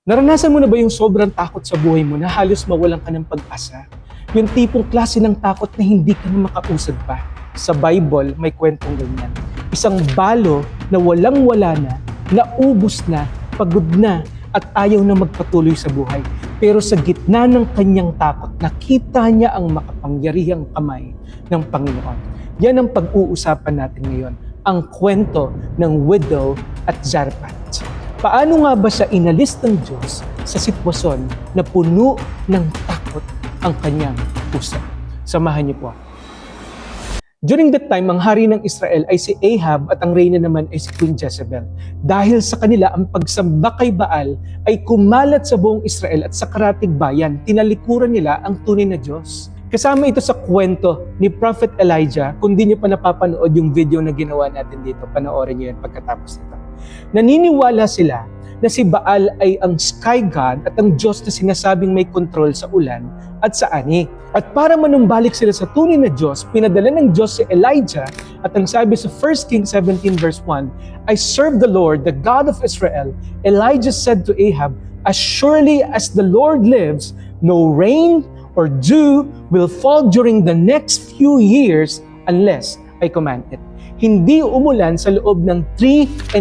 Naranasan mo na ba yung sobrang takot sa buhay mo na halos mawalan ka ng pag-asa? Yung tipong klase ng takot na hindi ka na makausad pa. Sa Bible, may kwentong ganyan. Isang balo na walang-wala na, naubos na, pagod na, at ayaw na magpatuloy sa buhay. Pero sa gitna ng kanyang takot, nakita niya ang makapangyarihang kamay ng Panginoon. Yan ang pag-uusapan natin ngayon, ang kwento ng widow at Zarephath. Paano nga ba siya inalis ng Diyos sa sitwasyon na puno ng takot ang kanyang puso? Samahan niyo po ako. During that time, ang hari ng Israel ay si Ahab at ang reyna naman ay si Queen Jezebel. Dahil sa kanila, ang pagsamba kay Baal ay kumalat sa buong Israel at sa karatig bayan. Tinalikuran nila ang tunay na Diyos. Kasama ito sa kwento ni Prophet Elijah. Kung di niyo pa napapanood yung video na ginawa natin dito, panoorin niyo yan pagkatapos nito. Naniniwala sila na si Baal ay ang sky god at ang Diyos na sinasabing may control sa ulan at sa ani. At para manumbalik sila sa tunay na Diyos, pinadala ng Diyos si Elijah at ang sabi sa 1 Kings 17 verse 1, I serve the Lord, the God of Israel. Elijah said to Ahab, as surely as the Lord lives, no rain or dew will fall during the next few years unless I command it. Hindi umulan sa loob ng 3.5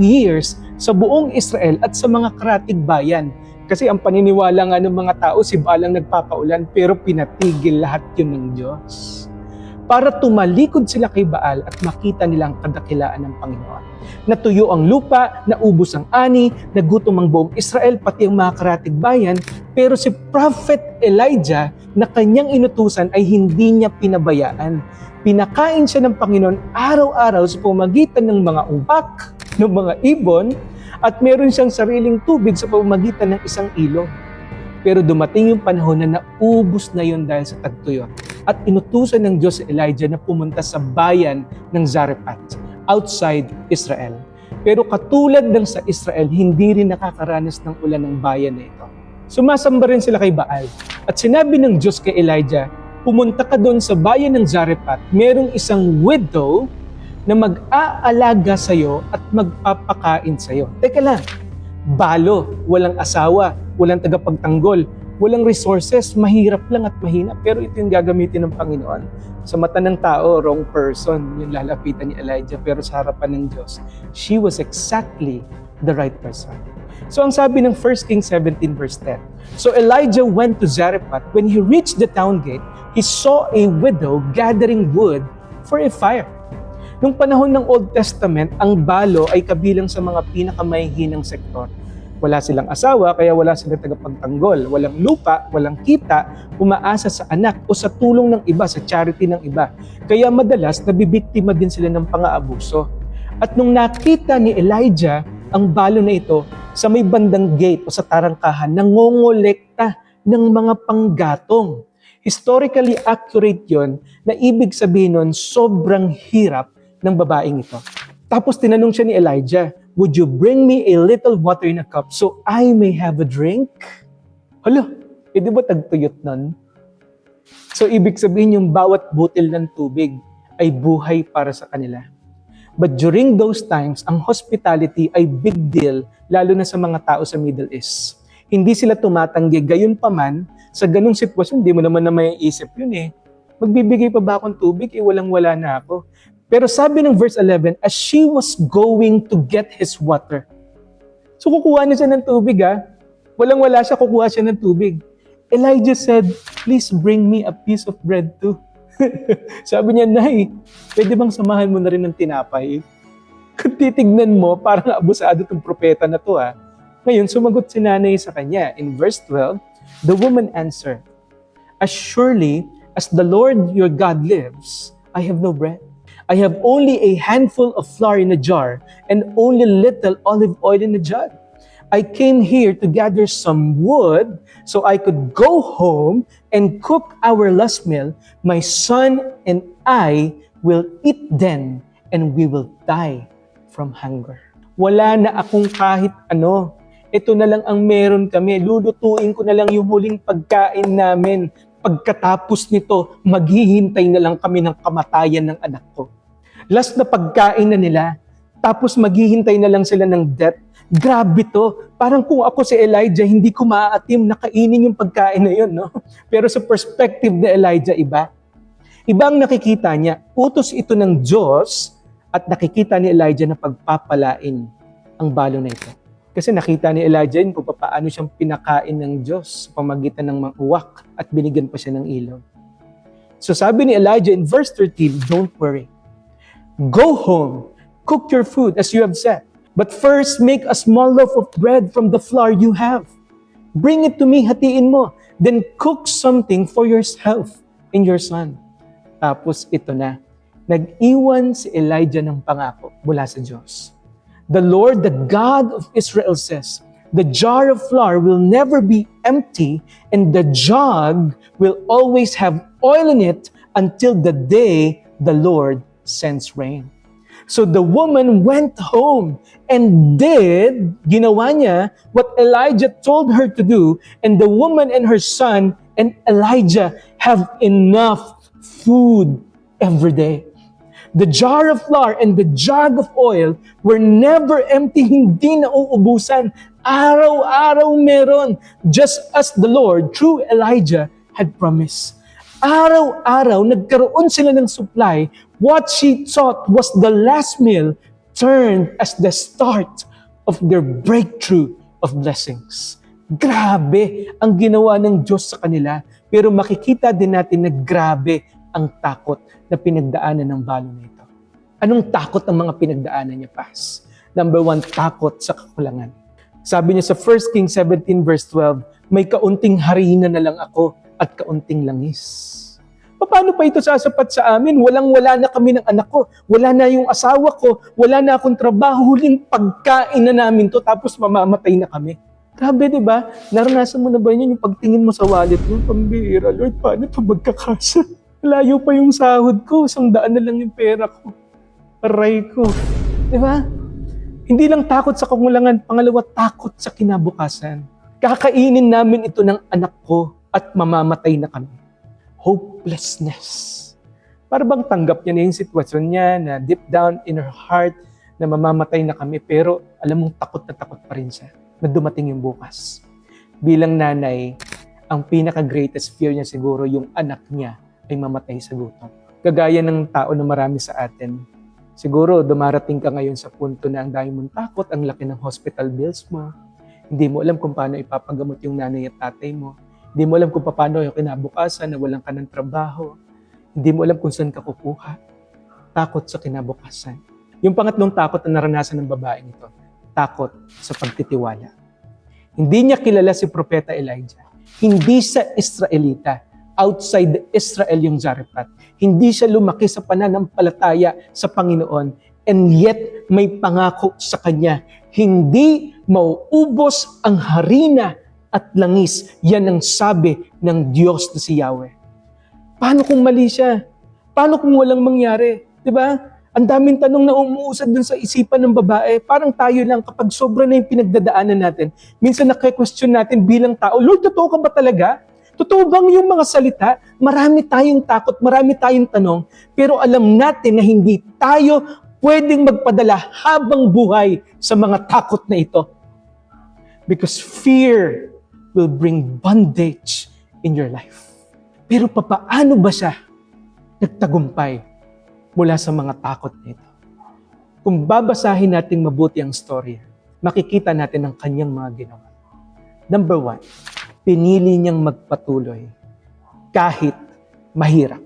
years sa buong Israel at sa mga karatig bayan. Kasi ang paniniwala nga ng mga tao, si Baal ang nagpapaulan, pero pinatigil lahat yun ng Diyos. Para tumalikod sila kay Baal at makita nilang kadakilaan ng Panginoon. Natuyo ang lupa, naubos ang ani, nagutom ang buong Israel, pati ang mga karatig bayan, pero si Prophet Elijah na kanyang inutusan ay hindi niya pinabayaan. Pinakain siya ng Panginoon araw-araw sa pamamagitan ng mga umbak, ng mga ibon, at meron siyang sariling tubig sa pamamagitan ng isang ilog. Pero dumating yung panahon na naubos na yun dahil sa tagtuyot. At inutusan ng Diyos si Elijah na pumunta sa bayan ng Zarephath, outside Israel. Pero katulad ng sa Israel, hindi rin nakakaranas ng ulan ng bayan na ito. Sumasamba rin sila kay Baal. At sinabi ng Diyos kay Elijah, pumunta ka doon sa bayan ng Zarephath, merong isang widow na mag-aalaga sa'yo at magpapakain sa'yo. Teka lang, balo, walang asawa, walang tagapagtanggol, walang resources, mahirap lang at mahina, pero ito yung gagamitin ng Panginoon. Sa mata ng tao, wrong person yung lalapitan ni Elijah, pero sa harapan ng Diyos, she was exactly the right person. So ang sabi ng 1 Kings 17 verse 10, so Elijah went to Zarephath. When he reached the town gate, he saw a widow gathering wood for a fire. Nung panahon ng Old Testament, ang balo ay kabilang sa mga pinakamahihinang sektor. Wala silang asawa, kaya wala silang tagapagtanggol. Walang lupa, walang kita, umaasa sa anak o sa tulong ng iba, sa charity ng iba. Kaya madalas, nabibiktima din sila ng pang-aabuso. At nung nakita ni Elijah ang balo na ito, sa may bandang gate o sa tarangkahan, nangongolekta ng mga panggatong. Historically accurate yon na ibig sabihin nun, sobrang hirap ng babaeng ito. Tapos tinanong siya ni Elijah, would you bring me a little water in a cup so I may have a drink? Hala, di ba tagtuyot nun? So ibig sabihin yung bawat butil ng tubig ay buhay para sa kanila. But during those times, ang hospitality ay big deal, lalo na sa mga tao sa Middle East. Hindi sila tumatanggi, gayon pa man, sa ganung sitwasyon, di mo naman na may isip yun eh. Magbibigay pa ba akong tubig? Walang-wala na ako. Pero sabi ng verse 11, as she was going to get his water. So kukuha niya siya ng tubig Walang-wala siya, kukuha siya ng tubig. Elijah said, please bring me a piece of bread too. Sabi niya, Nay, pwede bang samahan mo na rin ng tinapay? Kung titignan mo, parang abusado itong propeta na to Ngayon, sumagot si nanay sa kanya. In verse 12, the woman answered, as surely as the Lord your God lives, I have no bread. I have only a handful of flour in a jar and only little olive oil in a jug. I came here to gather some wood so I could go home and cook our last meal. My son and I will eat then and we will die from hunger. Wala na akong kahit ano. Ito na lang ang meron kami. Lulutuin ko na lang yung huling pagkain namin. Pagkatapos nito, maghihintay na lang kami ng kamatayan ng anak ko. Last na pagkain na nila, Tapos maghihintay na lang sila ng death. Grabe to. Parang kung ako si Elijah, hindi ko maaatim na kainin yung pagkain na yun, no? Pero sa perspective ni Elijah, iba. Iba ang nakikita niya. Utos ito ng Diyos at nakikita ni Elijah na pagpapalain ang balo na ito. Kasi nakita ni Elijah yun kung paano siyang pinakain ng Diyos sa pamagitan ng mga uwak at binigyan pa siya ng ilaw. So sabi ni Elijah in verse 13, don't worry. Go home, cook your food as you have said. But first, make a small loaf of bread from the flour you have. Bring it to me, hatiin mo. Then cook something for yourself and your son. Tapos ito na, nag-iwan si Elijah ng pangako mula sa Diyos. The Lord, the God of Israel says, the jar of flour will never be empty and the jug will always have oil in it until the day the Lord sends rain. So the woman went home and ginawa niya what Elijah told her to do, and the woman and her son and Elijah have enough food every day. The jar of flour and the jug of oil were never empty, hindi nauubusan. Araw-araw meron, just as the Lord, through Elijah, had promised. Araw-araw, nagkaroon sila ng supply. What she thought was the last meal turned as the start of their breakthrough of blessings. Grabe ang ginawa ng Diyos sa kanila. Pero makikita din natin na grabe ang takot na pinagdaanan ng balo na ito. Anong takot ang mga pinagdaanan niya, Pas? Number 1, takot sa kakulangan. Sabi niya sa 1 Kings 17 verse 12, may kaunting harina na lang ako at kaunting langis. Paano pa ito sasapat sa amin? Walang-wala na kami ng anak ko. Wala na yung asawa ko. Wala na akong trabaho. Huling pagkain na namin to tapos mamamatay na kami. Grabe, di ba? Naranasan mo na ba yun yung pagtingin mo sa wallet mo? Pambihira, Lord, paano ito magkakasa? Layo pa yung sahod ko. 100 na lang yung pera ko. Aray ko. Di ba? Hindi lang takot sa kakulangan. Pangalawa, takot sa kinabukasan. Kakainin namin ito ng anak ko at mamamatay na kami. Hopelessness. Para bang tanggap niya na yung sitwasyon niya na deep down in her heart na mamamatay na kami, pero alam mong takot na takot pa rin siya na dumating yung bukas. Bilang nanay, ang pinaka-greatest fear niya siguro yung anak niya ay mamatay sa gutom. Kagaya ng tao na marami sa atin. Siguro dumarating ka ngayon sa punto na ang dami mong takot, ang laki ng hospital bills mo. Hindi mo alam kung paano ipapagamot yung nanay at tatay mo. Hindi mo alam kung paano yung kinabukasan na walang ka ng trabaho. Hindi mo alam kung saan ka kukuha. Takot sa kinabukasan. Yung pangatlong takot na naranasan ng babaeng ito, takot sa pagtitiwala. Hindi niya kilala si Propeta Elijah. Hindi sa Israelita. Outside Israel yung Zarephath. Hindi siya lumaki sa pananampalataya sa Panginoon. And yet, may pangako sa kanya. Hindi mauubos ang harina at langis. Yan ang sabi ng Diyos na si Yahweh. Paano kung mali siya? Paano kung walang mangyari? Diba? Ang daming tanong na umuusad dun sa isipan ng babae. Parang tayo lang kapag sobra na yung pinagdadaanan natin. Minsan nakwe-question natin bilang tao, Lord, totoo ka ba talaga? Totoo bang yung mga salita? Marami tayong takot, marami tayong tanong, pero alam natin na hindi tayo pwedeng magpadala habang buhay sa mga takot na ito. Because fear will bring bondage in your life. Pero papaano ba siya nagtagumpay mula sa mga takot na ito? Kung babasahin natin mabuti ang story, makikita natin ang kanyang mga ginawa. Number 1, pinili niyang magpatuloy kahit mahirap.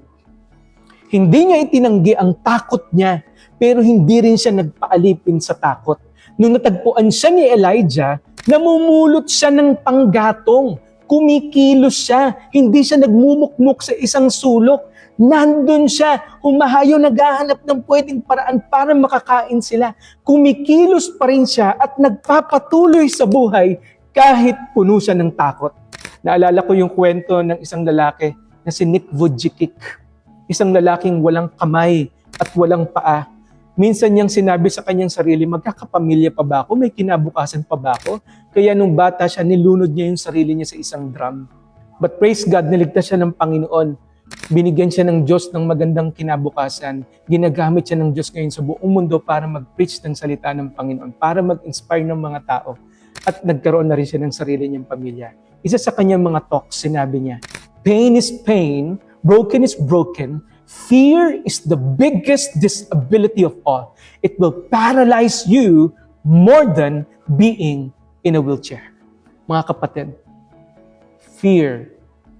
Hindi niya itinanggi ang takot niya, pero hindi rin siya nagpaalipin sa takot. Nung natagpuan siya ni Elijah, namumulot siya ng panggatong. Kumikilos siya. Hindi siya nagmumukmuk sa isang sulok. Nandun siya. Humahayo, naghahanap ng pwedeng paraan para makakain sila. Kumikilos pa rin siya at nagpapatuloy sa buhay kahit puno siya ng takot. Naalala ko yung kwento ng isang lalaki na si Nick Vujicic. Isang lalaking walang kamay at walang paa. Minsan niyang sinabi sa kanyang sarili, magkakapamilya pa ba ako? May kinabukasan pa ba ako? Kaya nung bata siya, nilunod niya yung sarili niya sa isang drum. But praise God, niligtas siya ng Panginoon. Binigyan siya ng Diyos ng magandang kinabukasan. Ginagamit siya ng Diyos ngayon sa buong mundo para mag-preach ng salita ng Panginoon, para mag-inspire ng mga tao. At nagkaroon na rin siya ng sarili niyang pamilya. Isa sa kanyang mga talks, sinabi niya, pain is pain, broken is broken, fear is the biggest disability of all. It will paralyze you more than being in a wheelchair. Mga kapatid, fear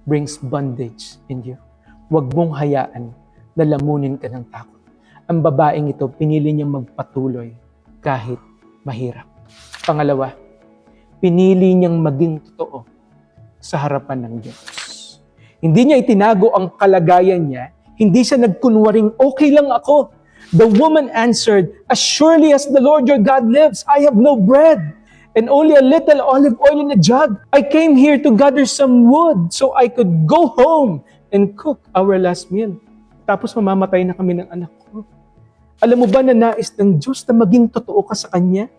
brings bondage in you. Huwag mong hayaan na lamunin ka ng takot. Ang babaeng ito, pinili niyang magpatuloy kahit mahirap. Pangalawa, pinili niyang maging totoo sa harapan ng Diyos. Hindi niya itinago ang kalagayan niya. Hindi siya nagkunwaring, okay lang ako. The woman answered, as surely as the Lord your God lives, I have no bread and only a little olive oil in a jug. I came here to gather some wood so I could go home and cook our last meal. Tapos mamamatay na kami ng anak ko. Alam mo ba na nais ng Diyos na maging totoo ka sa Kanya?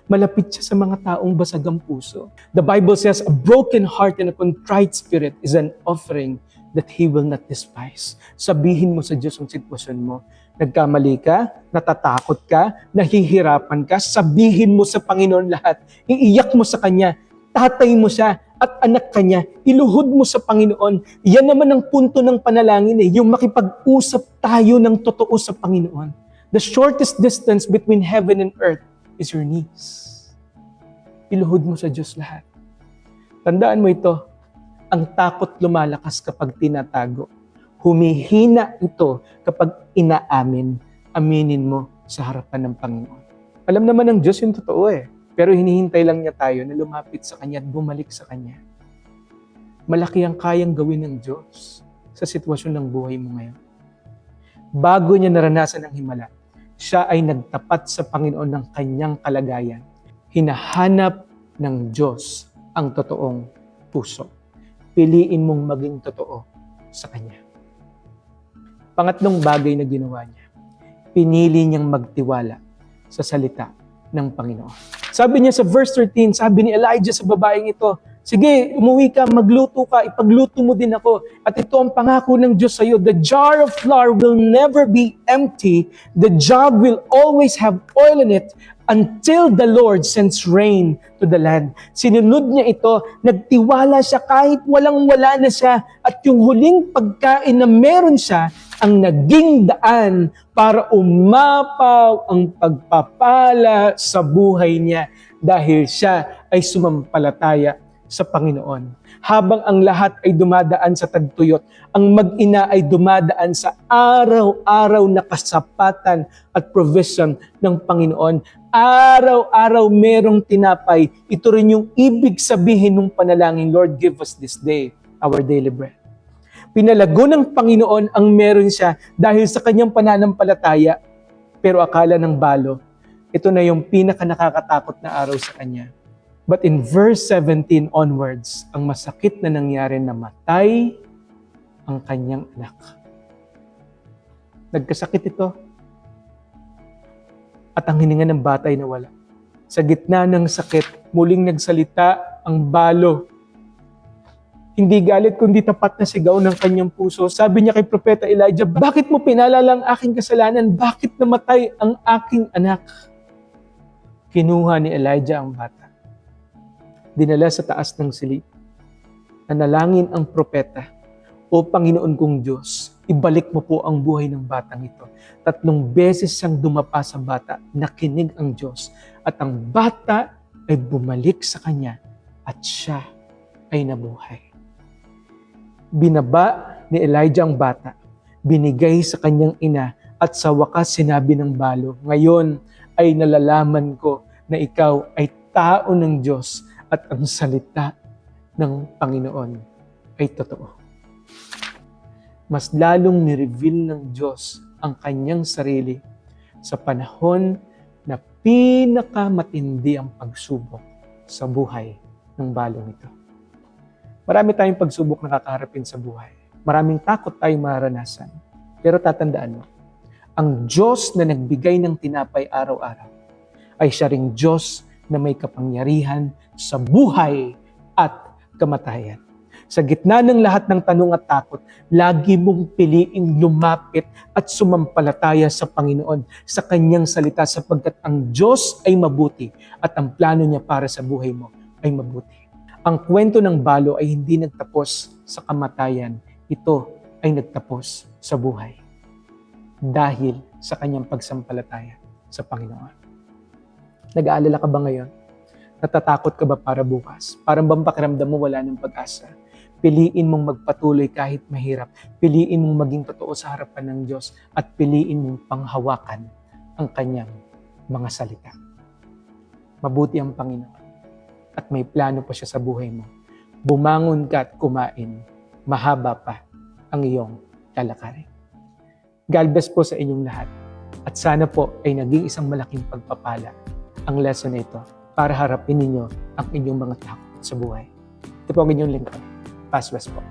Malapit siya sa mga taong basag ang puso. The Bible says, a broken heart and a contrite spirit is an offering that He will not despise. Sabihin mo sa Diyos ang sitwasyon mo. Nagkamali ka, natatakot ka, nahihirapan ka, sabihin mo sa Panginoon lahat. Iiyak mo sa Kanya, tatay mo siya, at anak ka niya, iluhod mo sa Panginoon. Yan naman ang punto ng panalangin yung makipag-usap tayo ng totoo sa Panginoon. The shortest distance between heaven and earth is your knees. Iluhod mo sa Diyos lahat. Tandaan mo ito, ang takot lumalakas kapag tinatago. Humihina ito kapag inaamin, aminin mo sa harapan ng Panginoon. Alam naman ng Diyos yung totoo pero hinihintay lang niya tayo na lumapit sa Kanya at bumalik sa Kanya. Malaki ang kayang gawin ng Diyos sa sitwasyon ng buhay mo ngayon. Bago niya naranasan ang himala, siya ay nagtapat sa Panginoon ng kanyang kalagayan. Hinahanap ng Diyos ang totoong puso. Piliin mong maging totoo sa Kanya. Pangatlong bagay na ginawa niya, pinili niyang magtiwala sa salita ng Panginoon. Sabi niya sa verse 13, sabi ni Elijah sa babaeng ito, sige, umuwi ka, magluto ka, ipagluto mo din ako. At ito ang pangako ng Diyos sa iyo, the jar of flour will never be empty, the jug will always have oil in it until the Lord sends rain to the land. Sinunod niya ito, nagtiwala siya kahit walang-wala na siya, at yung huling pagkain na meron siya, ang naging daan para umapaw ang pagpapala sa buhay niya dahil siya ay sumampalataya sa Panginoon. Habang ang lahat ay dumadaan sa tagtuyot, ang mag-ina ay dumadaan sa araw-araw na kasapatan at provision ng Panginoon. Araw-araw merong tinapay. Ito rin yung ibig sabihin ng panalangin, Lord, give us this day our daily bread. Pinalago ng Panginoon ang meron siya dahil sa kanyang pananampalataya. Pero akala ng balo, ito na yung pinaka-nakakatakot na araw sa kanya. But in verse 17 onwards, ang masakit na nangyari na matay ang kanyang anak. Nagkasakit ito. At ang hininga ng bata ay nawala. Sa gitna ng sakit, muling nagsalita ang balo. Hindi galit kundi tapat na sigaw ng kanyang puso. Sabi niya kay Propeta Elijah, bakit mo pinalala ang aking kasalanan? Bakit namatay ang aking anak? Kinuha ni Elijah ang bata. Dinala sa taas ng silid. Nanalangin ang propeta, O Panginoon kong Diyos, ibalik mo po ang buhay ng batang ito. 3 beses siyang dumapa sa bata, nakinig ang Diyos. At ang bata ay bumalik sa kanya at siya ay nabuhay. Binaba ni Elijah ang bata, binigay sa kanyang ina, at sa wakas sinabi ng balo, ngayon ay nalalaman ko na ikaw ay tao ng Diyos at ang salita ng Panginoon ay totoo. Mas lalong nireveal ng Diyos ang kanyang sarili sa panahon na pinakamatindi ang pagsubok sa buhay ng balong ito. Marami tayong pagsubok na kakaharapin sa buhay. Maraming takot tayong mararanasan. Pero tatandaan mo, ang Diyos na nagbigay ng tinapay araw-araw ay siya ring Diyos na may kapangyarihan sa buhay at kamatayan. Sa gitna ng lahat ng tanong at takot, lagi mong piliing lumapit at sumampalataya sa Panginoon, sa Kanyang salita, sapagkat ang Diyos ay mabuti at ang plano niya para sa buhay mo ay mabuti. Ang kwento ng balo ay hindi nagtapos sa kamatayan. Ito ay nagtapos sa buhay dahil sa kanyang pagsampalataya sa Panginoon. Nag-aalala ka ba ngayon? Natatakot ka ba para bukas? Parang bang pakiramdam mo wala ng pag-asa? Piliin mong magpatuloy kahit mahirap. Piliin mong maging totoo sa harapan ng Diyos at piliin mong panghawakan ang kanyang mga salita. Mabuti ang Panginoon at may plano pa siya sa buhay mo. Bumangon ka at kumain. Mahaba pa ang iyong lalakarin. God bless po sa inyong lahat. At sana po ay naging isang malaking pagpapala ang lesson na ito para harapin ninyo ang inyong mga takot sa buhay. Ito po ang inyong lingkod. Paswas po.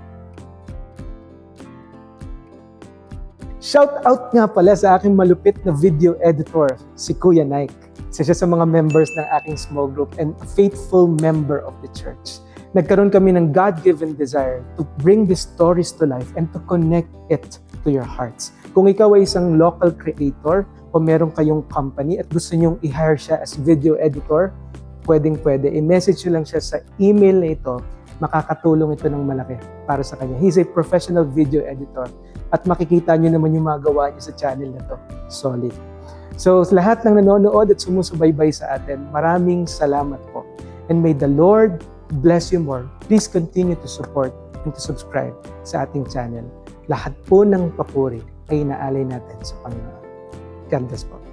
Shout out nga pala sa aking malupit na video editor, si Kuya Nike. Isa siya sa mga members ng aking small group and a faithful member of the church. Nagkaroon kami ng God-given desire to bring these stories to life and to connect it to your hearts. Kung ikaw ay isang local creator o meron kayong company at gusto nyong i-hire siya as video editor, pwedeng-pwede. I-message nyo lang siya sa email na ito. Makakatulong ito ng malaki para sa kanya. He's a professional video editor at makikita nyo naman yung mga gawa niya sa channel na to. Solid. So, sa lahat ng nanonood at sumusubaybay sa atin, maraming salamat po. And may the Lord bless you more. Please continue to support and to subscribe sa ating channel. Lahat po ng papuri ay inaalay natin sa Panginoon. God bless po.